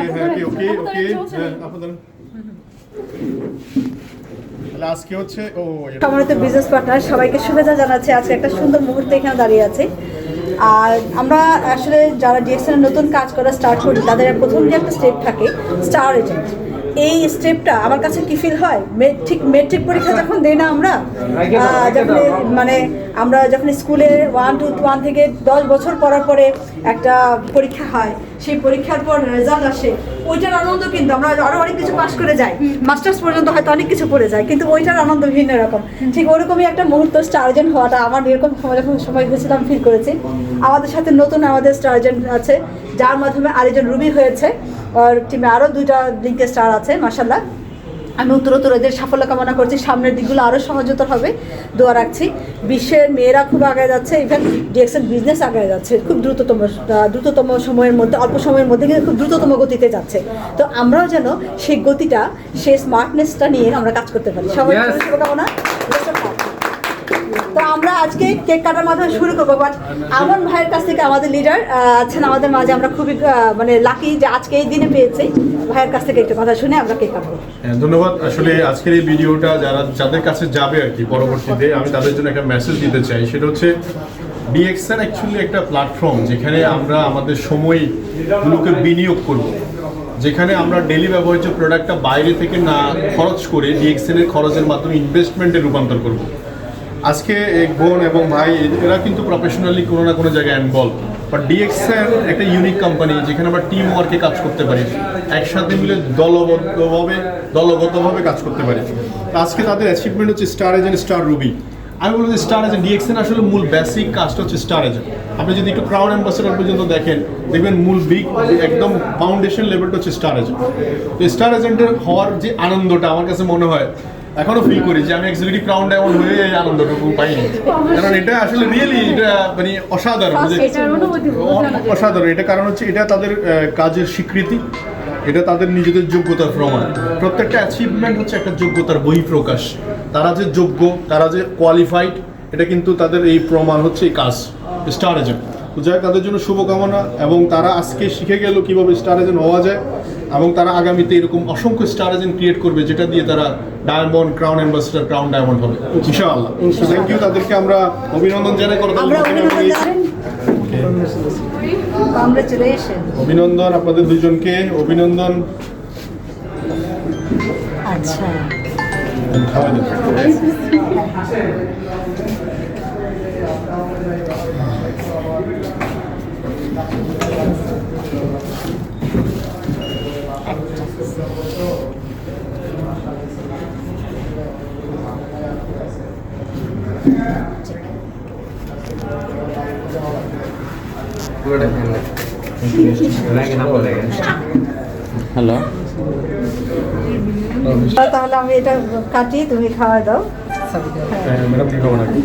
ওকে ওকে ওকে আপনাদের আজকে হচ্ছে সম্মানিত বিজনেস পার্টনার সবাইকে শুভেচ্ছা জানাচ্ছি। আজকে একটা সুন্দর মুহূর্তে এখানে দাঁড়িয়ে আছি। আর আমরা আসলে যারা ডিএক্সএন নতুন কাজ করা স্টার্ট করি তাদের প্রথম যে একটা স্টেপ থাকে স্টার এজেন্ট, এই স্টেপটা আমার কাছে কি ফিল হয় মেট্রিক পরীক্ষা যখন দেই না আমরা, যখন মানে আমরা যখন স্কুলে 1 থেকে 10 বছর পড়ার পরে একটা পরীক্ষা হয়, সেই পরীক্ষার পর রেজাল্ট আসে, ওইটার আনন্দ কিন্তু আমরা আরও অনেক কিছু পাস করে যাই, মাস্টার্স পর্যন্ত হয়তো অনেক কিছু পড়ে যায়, কিন্তু ওইটার আনন্দ ভিন্ন রকম। ঠিক ওরকমই একটা মুহূর্ত স্টার এজেন্ট হওয়াটা আমার এরকম যখন সময় হয়েছিলাম ফিল করেছি। আমাদের সাথে নতুন আমাদের স্টার এজেন্ট আছে, যার মাধ্যমে আরেকজন রুবি হয়েছে, আর টিমে আরও 2টা লিঙ্কে স্টার আছে। মাশাআল্লাহ, আমি উত্তরোত্তর এদের সাফল্য কামনা করছি। সামনের দিকগুলো আরও সহজতর হবে, দোয়া রাখছি। বিশ্বের মেয়েরা খুব আগে যাচ্ছে, ইভেন ডিএক্সএন বিজনেস আগে যাচ্ছে খুব দ্রুততম সময়ের মধ্যে, অল্প সময়ের মধ্যে কিন্তু খুব দ্রুততম গতিতে যাচ্ছে। তো আমরাও যেন সেই গতিটা, সেই স্মার্টনেসটা নিয়ে আমরা কাজ করতে পারি। সবাই শুভকামনা। তো আমরা আজকে কেক কাটার মাধ্যমে শুরু করবো, বাট আমন ভাইয়ের কাছ থেকে আমাদের লিডার আছেন আমাদের মাঝে, আমরা খুবই মানে লাকি যে আজকে এই দিনে পেয়েছি। ভাইয়ের কাছ থেকে একটু কথা শুনে আমরা কেক কাটবো। ধন্যবাদ। আসলে আজকের এই ভিডিওটা যাদের কাছে যাবে আর কি পরবর্তীতে, আমি তাদের জন্য একটা মেসেজ দিতে চাই। সেটা হচ্ছে ডিএক্সএন অ্যাকচুয়ালি একটা প্ল্যাটফর্ম যেখানে আমরা আমাদের সময়গুলোকে বিনিয়োগ করব, যেখানে আমরা ডেলি ব্যবহৃত প্রোডাক্টটা বাইরে থেকে না খরচ করে ডিএক্সএন এর খরচের মাধ্যমে ইনভেস্টমেন্টে রূপান্তর করব। আজকে এক বোন এবং ভাই এরা কিন্তু প্রফেশনালি কোনো না কোনো জায়গায় ইনভলভ, বাট ডিএক্সএন একটা ইউনিক কোম্পানি যেখানে আমরা টিম ওয়ার্কে কাজ করতে পারি, একসাথে মিলে দলগতভাবে কাজ করতে পারি। আজকে তাদের অ্যাচিভমেন্ট হচ্ছে স্টার এজেন্ট, স্টার রুবি। আমি বলবো যে স্টার এজেন্ট ডিএক্সএন আসলে মূল বেসিক কাজটা হচ্ছে স্টার এজেন্ট। আপনি যদি একটু ক্রাউন অ্যাম্বাসেডর পর্যন্ত দেখবেন মূল একদম ফাউন্ডেশন লেভেলটা হচ্ছে স্টার এজেন্ট। তো স্টার এজেন্টের হওয়ার যে আনন্দটা আমার কাছে মনে হয়, এখনো ফিল করি যে আমি এক্সিকিউটিভ ক্রাউন ডায়মন্ড হয়ে এই আনন্দটুকু পাইনি, কারণ এটা আসলে রিয়েলি এটা মানে অসাধারণ, অসাধারণ। এটা কারণ হচ্ছে এটা তাদের কাজের স্বীকৃতি, এটা তাদের নিজেদের যোগ্যতার প্রমাণ। প্রত্যেকটা অ্যাচিভমেন্ট হচ্ছে একটা যোগ্যতার বহিঃপ্রকাশ। তারা যে যোগ্য, তারা যে কোয়ালিফাইড, এটা কিন্তু তাদের এই প্রমাণ হচ্ছে এই কাজ স্টার এজেন্ট। তো যাই হোক, তাদের জন্য শুভকামনা। এবং তারা আজকে শিখে গেল কীভাবে স্টার এজেন্ট হওয়া যায়, এবং তারা আগামীতে এরকম অসংখ্য স্টার এজেন্ট ক্রিয়েট করবে, যেটা দিয়ে তারা diamond, crown ambassador, crown diamond হবে ইনশাআল্লাহ। থ্যাংক ইউ, তাদেরকে আমরা অভিনন্দন জানাই। অভিনন্দন আপনাদের দুজনকে, অভিনন্দন। আচ্ছা, খাওয়া দেন। হ্যালো, তাহলে আমি এটা কাটি, তুমি খাওয়া দাও। ম্যাডাম কি খাবো নাকি?